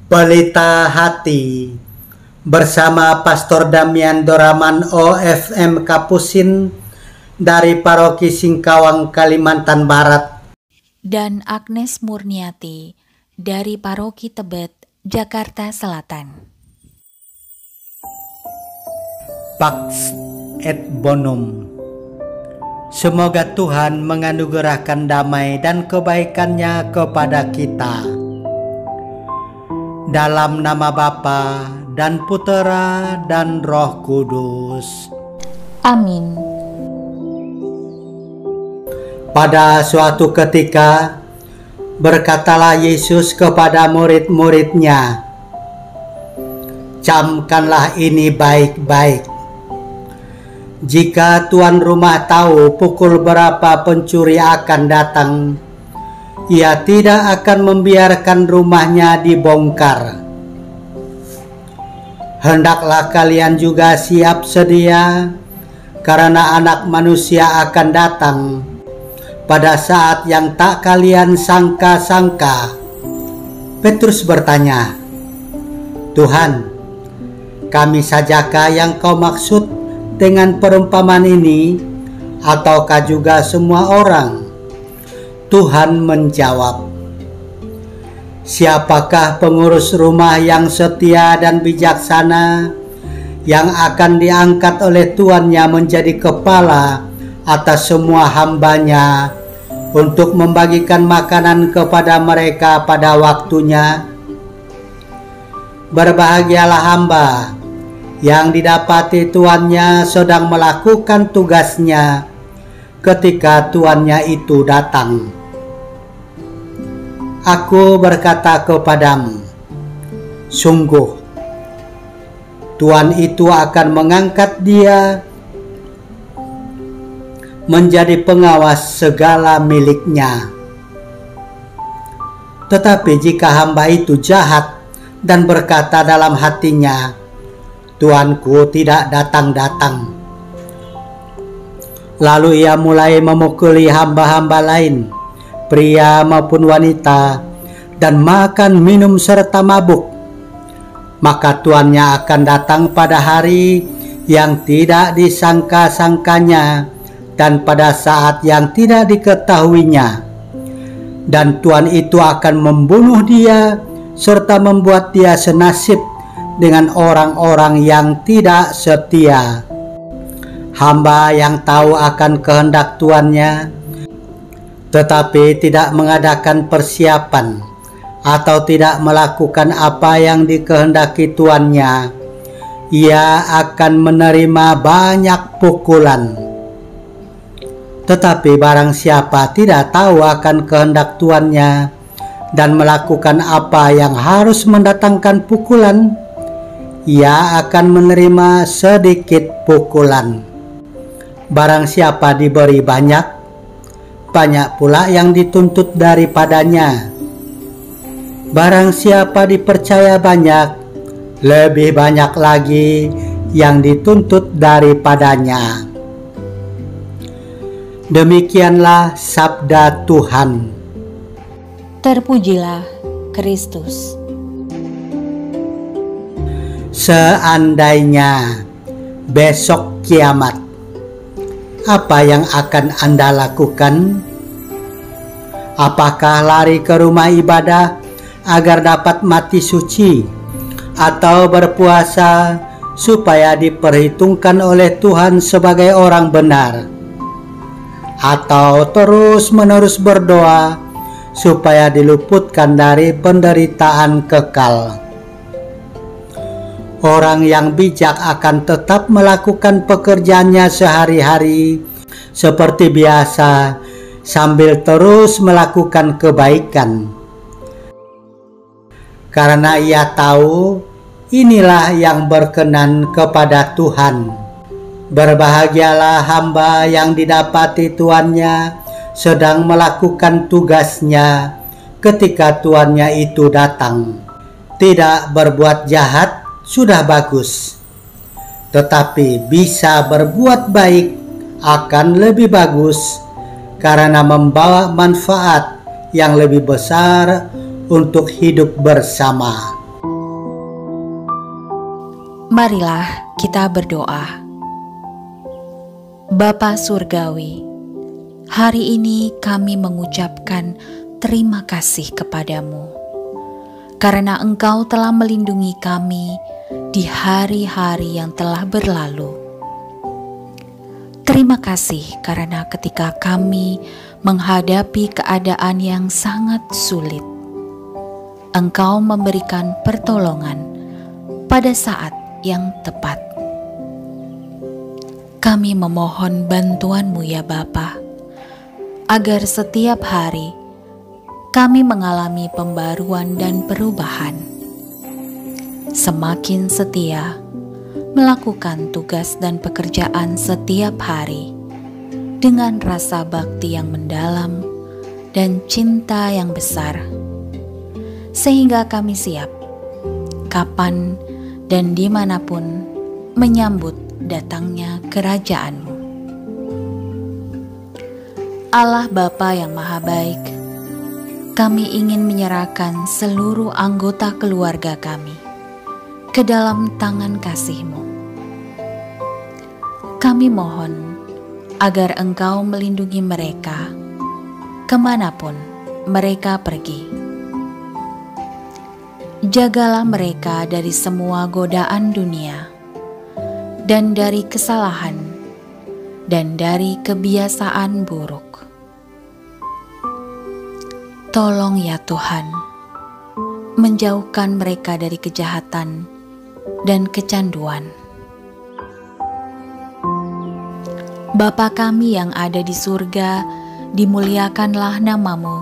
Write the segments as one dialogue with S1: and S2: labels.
S1: Pelita Hati bersama Pastor Damian Doraman OFM Kapusin dari Paroki Singkawang, Kalimantan Barat,
S2: dan Agnes Murniati dari Paroki Tebet, Jakarta Selatan.
S1: Pax et Bonum. Semoga Tuhan menganugerahkan damai dan kebaikan-Nya kepada kita. Dalam nama Bapa dan Putera dan Roh Kudus.
S2: Amin.
S1: Pada suatu ketika, berkatalah Yesus kepada murid-murid-Nya, "Camkanlah ini baik-baik. Jika tuan rumah tahu pukul berapa pencuri akan datang, ia tidak akan membiarkan rumahnya dibongkar. Hendaklah kalian juga siap sedia, karena Anak Manusia akan datang pada saat yang tak kalian sangka-sangka." Petrus bertanya, "Tuhan, kami sajakah yang Kau maksud dengan perumpamaan ini, ataukah juga semua orang?" Tuhan menjawab, "Siapakah pengurus rumah yang setia dan bijaksana yang akan diangkat oleh tuannya menjadi kepala atas semua hambanya untuk membagikan makanan kepada mereka pada waktunya? Berbahagialah hamba yang didapati tuannya sedang melakukan tugasnya ketika tuannya itu datang. Aku berkata kepadamu, sungguh, tuan itu akan mengangkat dia menjadi pengawas segala miliknya. Tetapi jika hamba itu jahat dan berkata dalam hatinya, tuanku tidak datang-datang, lalu ia mulai memukuli hamba-hamba lain, pria maupun wanita, dan makan minum serta mabuk, maka tuannya akan datang pada hari yang tidak disangka-sangkanya dan pada saat yang tidak diketahuinya, dan tuan itu akan membunuh dia serta membuat dia senasib dengan orang-orang yang tidak setia. Hamba yang tahu akan kehendak tuannya tetapi tidak mengadakan persiapan atau tidak melakukan apa yang dikehendaki tuannya, ia akan menerima banyak pukulan. Tetapi barang siapa tidak tahu akan kehendak tuannya dan melakukan apa yang harus mendatangkan pukulan, ia akan menerima sedikit pukulan. Barang siapa diberi banyak, banyak pula yang dituntut daripadanya. Barang siapa dipercaya banyak, lebih banyak lagi yang dituntut daripadanya." Demikianlah sabda Tuhan.
S2: Terpujilah Kristus.
S1: Seandainya besok kiamat, apa yang akan Anda lakukan? Apakah lari ke rumah ibadah agar dapat mati suci, atau berpuasa supaya diperhitungkan oleh Tuhan sebagai orang benar, atau terus-menerus berdoa supaya diluputkan dari penderitaan kekal? Orang yang bijak akan tetap melakukan pekerjaannya sehari-hari seperti biasa sambil terus melakukan kebaikan, karena ia tahu inilah yang berkenan kepada Tuhan. Berbahagialah hamba yang didapati tuannya sedang melakukan tugasnya ketika tuannya itu datang. Tidak berbuat jahat sudah bagus, tetapi bisa berbuat baik akan lebih bagus karena membawa manfaat yang lebih besar untuk hidup bersama.
S2: Marilah kita berdoa. Bapa Surgawi, hari ini kami mengucapkan terima kasih kepadamu, karena Engkau telah melindungi kami di hari-hari yang telah berlalu. Terima kasih karena ketika kami menghadapi keadaan yang sangat sulit, Engkau memberikan pertolongan pada saat yang tepat. Kami memohon bantuan-Mu ya Bapa, agar setiap hari kami mengalami pembaruan dan perubahan, semakin setia melakukan tugas dan pekerjaan setiap hari dengan rasa bakti yang mendalam dan cinta yang besar, sehingga kami siap kapan dan dimanapun menyambut datangnya kerajaan-Mu. Allah Bapa yang Maha Baik, kami ingin menyerahkan seluruh anggota keluarga kami ke dalam tangan kasih-Mu. Kami mohon agar Engkau melindungi mereka kemanapun mereka pergi. Jagalah mereka dari semua godaan dunia, dan dari kesalahan, dan dari kebiasaan buruk. Tolong ya Tuhan, menjauhkan mereka dari kejahatan dan kecanduan. Bapa kami yang ada di surga, dimuliakanlah nama-Mu,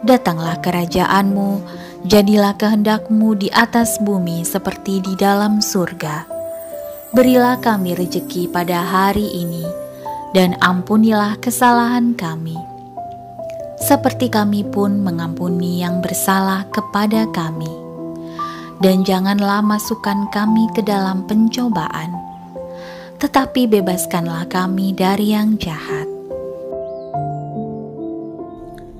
S2: datanglah kerajaan-Mu, jadilah kehendak-Mu di atas bumi seperti di dalam surga. Berilah kami rejeki pada hari ini, dan ampunilah kesalahan kami, seperti kami pun mengampuni yang bersalah kepada kami. Dan janganlah masukkan kami ke dalam pencobaan, tetapi bebaskanlah kami dari yang jahat.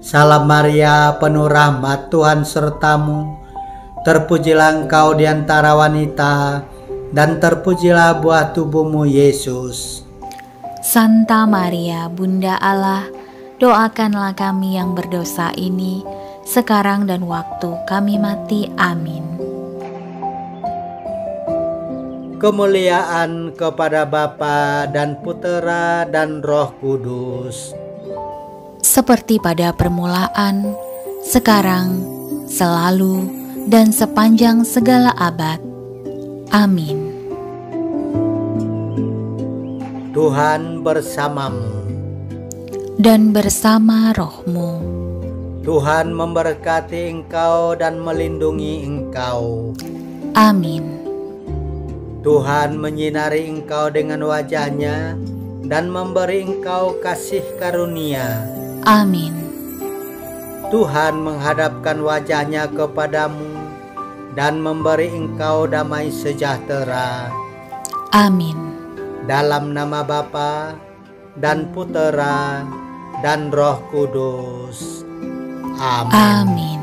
S1: Salam Maria, penuh rahmat, Tuhan sertamu. Terpujilah engkau di antara wanita, dan terpujilah buah tubuhmu, Yesus.
S2: Santa Maria, Bunda Allah, doakanlah kami yang berdosa ini, sekarang dan waktu kami mati. Amin.
S1: Kemuliaan kepada Bapa dan Putera dan Roh Kudus,
S2: seperti pada permulaan, sekarang, selalu, dan sepanjang segala abad. Amin.
S1: Tuhan bersamamu,
S2: dan bersama roh-Mu.
S1: Tuhan memberkati engkau dan melindungi engkau.
S2: Amin.
S1: Tuhan menyinari engkau dengan wajah-Nya dan memberi engkau kasih karunia.
S2: Amin.
S1: Tuhan menghadapkan wajah-Nya kepadamu dan memberi engkau damai sejahtera.
S2: Amin.
S1: Dalam nama Bapa dan Putera dan Roh Kudus. Amin.
S2: Amin.